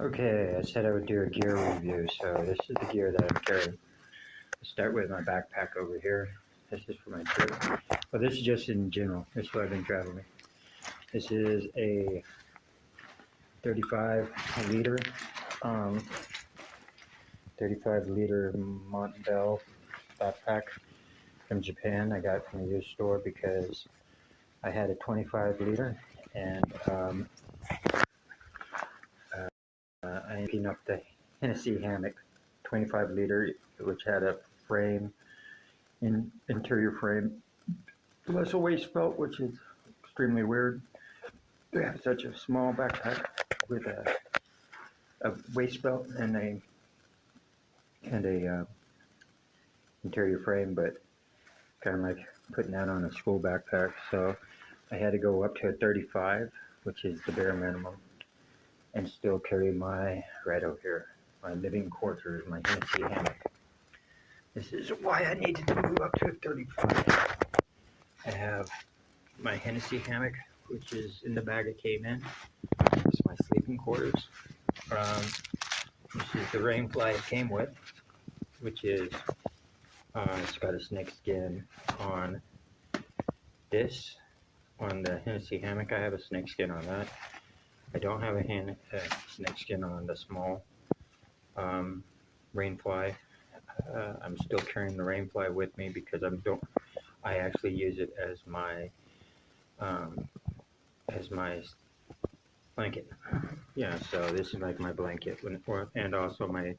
Okay, I said I would do a gear review, so this is the gear that I'm carrying. I'll start with my backpack over here. This is for my trip. Well, this is just in general. This is what I've been traveling. This is a 35 liter, 35 liter Montbell backpack from Japan. I got it from the used store because I had a 25 liter and I ended up the Hennessy hammock, 25 liter, which had a frame, interior frame, plus a waist belt, which is extremely weird to have such a small backpack with a waist belt and a interior frame, but kind of like putting that on a school backpack. So I had to go up to a 35, which is the bare minimum, and still carry my, right over here, my living quarters, my Hennessy hammock. This is why I needed to move up to a 35. I have my Hennessy hammock, which is in the bag it came in. This is my sleeping quarters. This is the Rainfly it came with, which is, it's got a snake skin on this. On the Hennessy hammock, I have a snake skin on that. I don't have a snake skin on the small Rainfly. I'm still carrying the Rainfly with me because I actually use it as my blanket. Yeah, so this is like my blanket, and also my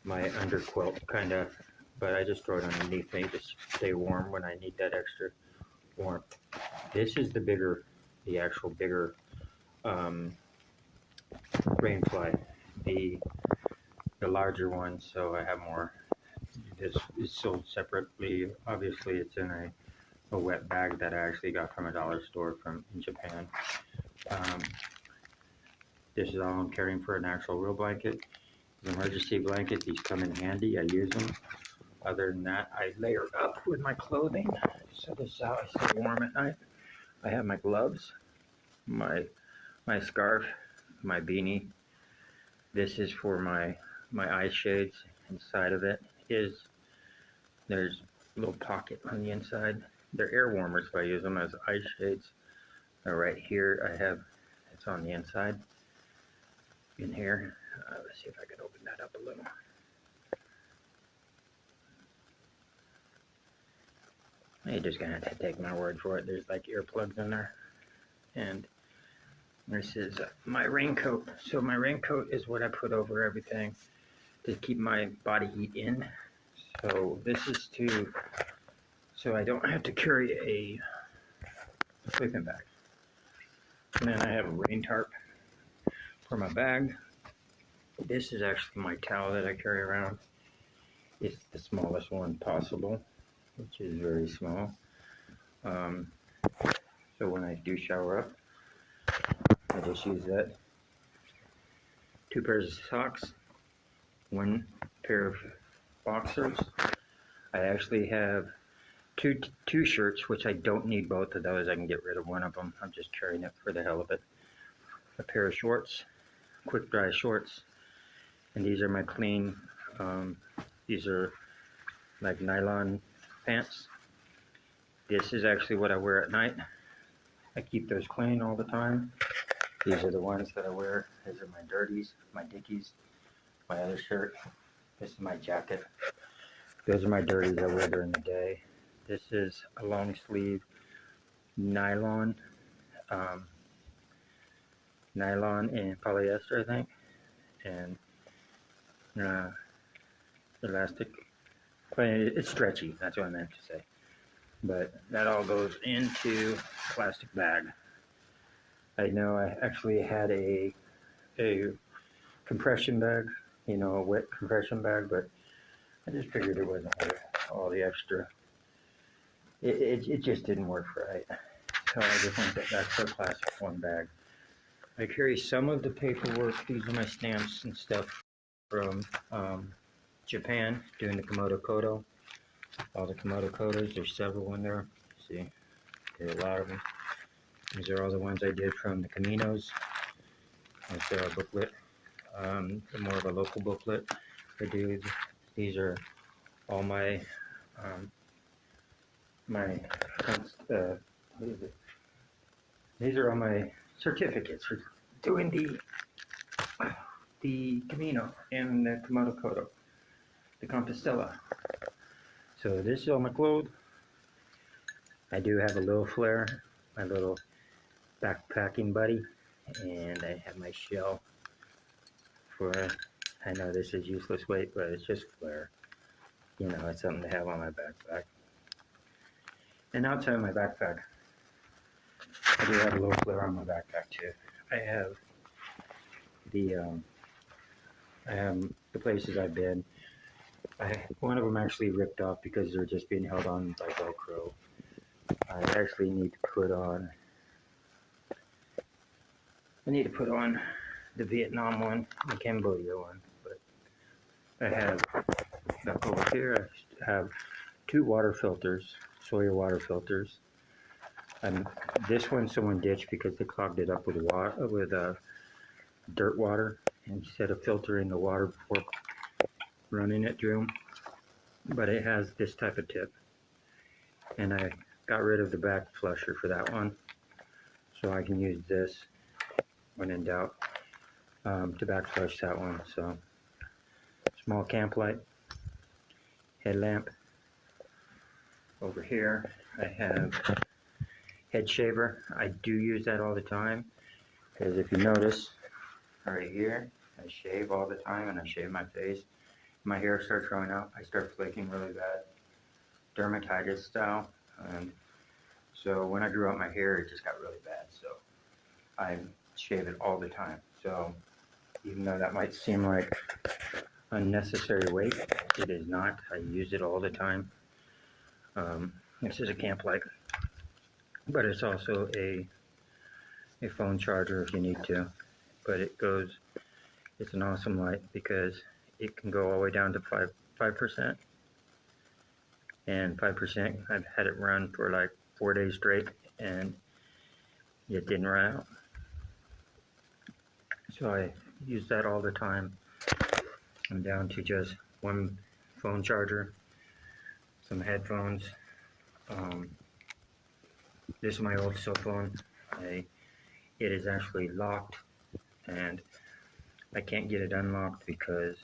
underquilt kind of. But I just throw it underneath me to stay warm when I need that extra warmth. This is the actual bigger Rainfly, the larger one, so I have more. This is sold separately. Obviously, it's in a wet bag that I actually got from a dollar store in Japan. This is all I'm carrying for an actual real blanket. An emergency blanket, these come in handy. I use them. Other than that, I layer up with my clothing, so this is how I stay warm at night. I have my gloves, my scarf, my beanie. This is for my eye shades. Inside of it there's a little pocket on the inside. They're air warmers, but I use them as eye shades. Right here, it's on the inside. In here, let's see if I can open that up a little. You're just gonna have to take my word for it. There's like earplugs in there. And this is my raincoat. So my raincoat is what I put over everything to keep my body heat in. So this is so I don't have to carry a sleeping bag. And then I have a rain tarp for my bag. This is actually my towel that I carry around. It's the smallest one possible, which is very small. So when I do shower up, I just use that. 2 pairs of socks, 1 pair of boxers. I actually have two shirts, which I don't need both of those. I can get rid of one of them. I'm just carrying it for the hell of it. A pair of shorts, quick dry shorts, and these are my clean. These are like nylon pants. This is actually what I wear at night. I keep those clean all the time. These are the ones that I wear. These are my dirties, my dickies, my other shirt. This is my jacket. Those are my dirties I wear during the day. This is a long sleeve nylon and polyester, I think, and elastic. It's stretchy. That's what I meant to say. But that all goes into a plastic bag. I know I actually had a compression bag, a wet compression bag, but I just figured it wasn't worth all the extra. It just didn't work right. So I just went back to a plastic one bag. I carry some of the paperwork. These are my stamps and stuff from Japan, doing the Komodo Kodo. All the Komodo Kodos, there's several in there. See, there's a lot of them. These are all the ones I did from the Caminos. That's our booklet. more of a local booklet. I do. These are all my what is it? These are all my certificates for doing the Camino and the Komodo Kodo, the Compostela. So this is all my clothes. I do have a little flare, my little backpacking buddy, and I have my shell for, I know this is useless weight, but it's just flare. You know, it's something to have on my backpack. And outside of my backpack, I do have a little flare on my backpack too. I have the places I've been. One of them actually ripped off because they're just being held on by Velcro. I actually need to put on the Vietnam one, the Cambodia one, but I have back over here. I have 2 water filters, Sawyer water filters. And this one someone ditched because they clogged it up with dirt water instead of filtering the water before running it through. But it has this type of tip, and I got rid of the back flusher for that one, so I can use this when in doubt to back flush that one. So small camp light, headlamp. Over here I have head shaver. I do use that all the time because if you notice right here, I shave all the time and I shave my face. My hair starts growing out, I start flaking really bad, dermatitis style, and so when I grew out my hair, it just got really bad, so I shave it all the time. So even though that might seem like unnecessary weight, it is not. I use it all the time. This is a camp light, but it's also a phone charger if you need to, but it's an awesome light because it can go all the way down to 5%, and 5%, I've had it run for like 4 days straight, and it didn't run out. So I use that all the time. I'm down to just one phone charger, some headphones. This is my old cell phone. It is actually locked, and I can't get it unlocked because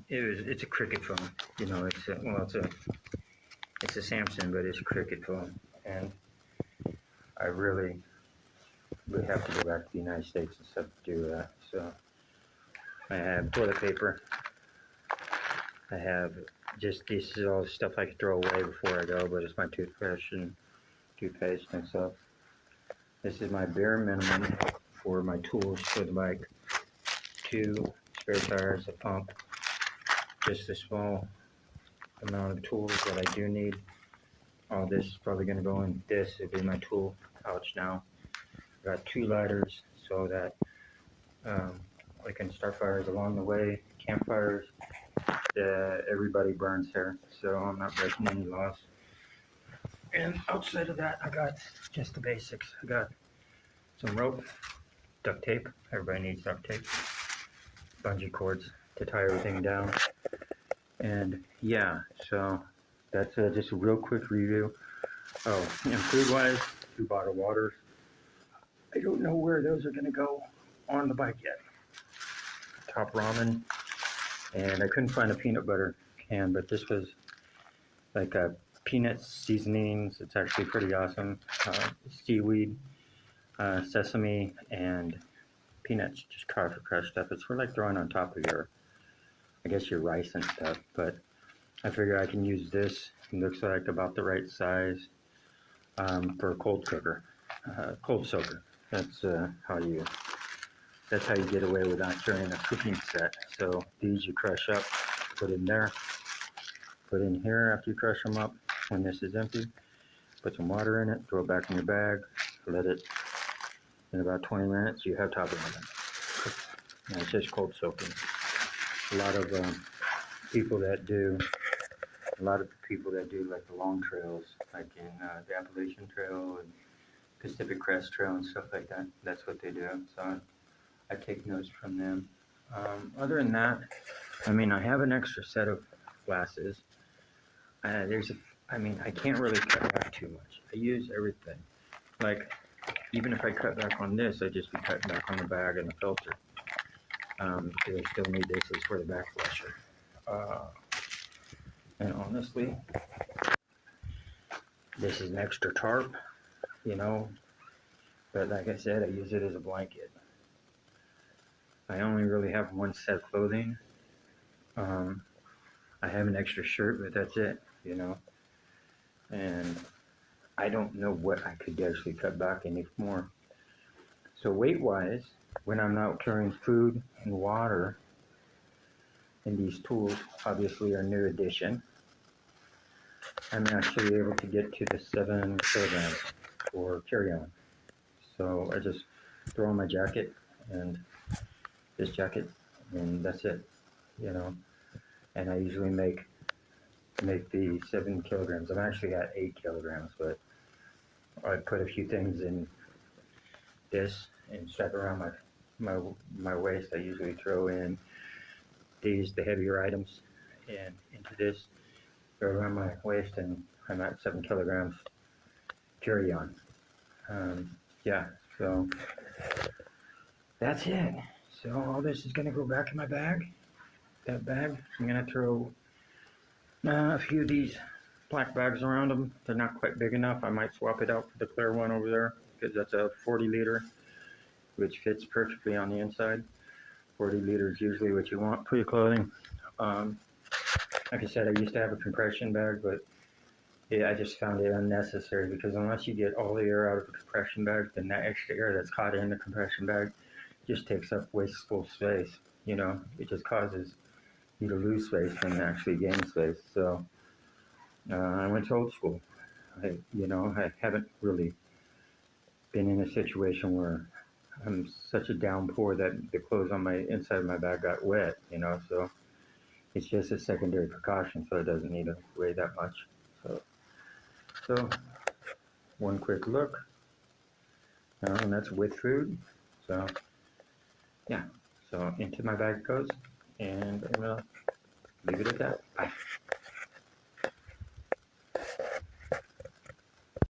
it's a Cricket phone. You know, it's a Samsung, but it's a Cricket phone, and I really have to go back to the United States and stuff to do that. So I have toilet paper. I have this is all the stuff I could throw away before I go, but it's my toothbrush and toothpaste and stuff. This is my bare minimum for my tools for the bike. 2 spare tires, a pump, just a small amount of tools that I do need. All this is probably going to go in this. It'll be my tool pouch now. I got 2 lighters so that I can start fires along the way, campfires. Everybody burns here, so I'm not breaking any laws. And outside of that, I got just the basics. I got some rope, duct tape. Everybody needs duct tape. Bungee cords to tie everything down. And yeah, so that's just a real quick review. Oh, and food-wise, 2 bottled waters. I don't know where those are going to go on the bike yet. Tarp ramen, and I couldn't find a peanut butter can, but this was like a peanut seasonings. It's actually pretty awesome. Seaweed, sesame, and peanuts, just crushed up. It's for like throwing on top of your, I guess, your rice and stuff, but I figure I can use this. It looks like about the right size for a cold cooker, cold soaker. That's how you get away without carrying a cooking set. So these you crush up, put in there, put in here after you crush them up. When this is empty, put some water in it, throw it back in your bag, let it, in about 20 minutes, you have top ramen. And it's just cold soaking. A lot of people that do like the long trails, like in the Appalachian Trail and Pacific Crest Trail and stuff like that, that's what they do. So I take notes from them. Other than that, I mean, I have an extra set of glasses. I mean, I can't really cut back too much. I use everything. Like, even if I cut back on this, I'd just be cutting back on the bag and the filter. Because I still need this as for the back flusher. And honestly, this is an extra tarp, you know, but like I said, I use it as a blanket. I only really have one set of clothing. I have an extra shirt, but that's it, you know. And I don't know what I could actually cut back any more. So weight-wise, when I'm out carrying food and water, and these tools obviously are new addition, I'm actually able to get to the 7 kilograms for carry-on. So I just throw on my jacket and this jacket, and that's it, you know. And I usually make the 7 kilograms. I'm actually at 8 kilograms, but I put a few things in this and strap around my waist. I usually throw in the heavier items and into this, throw around my waist, and I'm at 7 kilograms carry on. Yeah, so that's it. So all this is gonna go back in my bag. That bag, I'm gonna throw a few of these black bags around them. They're not quite big enough. I might swap it out for the clear one over there, because that's a 40 liter, which fits perfectly on the inside. 40 liters is usually what you want for your clothing. Like I said, I used to have a compression bag, but yeah, I just found it unnecessary, because unless you get all the air out of the compression bag, then that extra air that's caught in the compression bag just takes up wasteful space. You know, it just causes you to lose space and actually gain space. So I went to old school. I haven't really been in a situation where I'm such a downpour that the clothes on my inside of my bag got wet, you know, so it's just a secondary precaution, so it doesn't need to weigh that much. So one quick look, and that's with food. So yeah, so into my bag it goes, and I'm gonna leave it at that. Bye.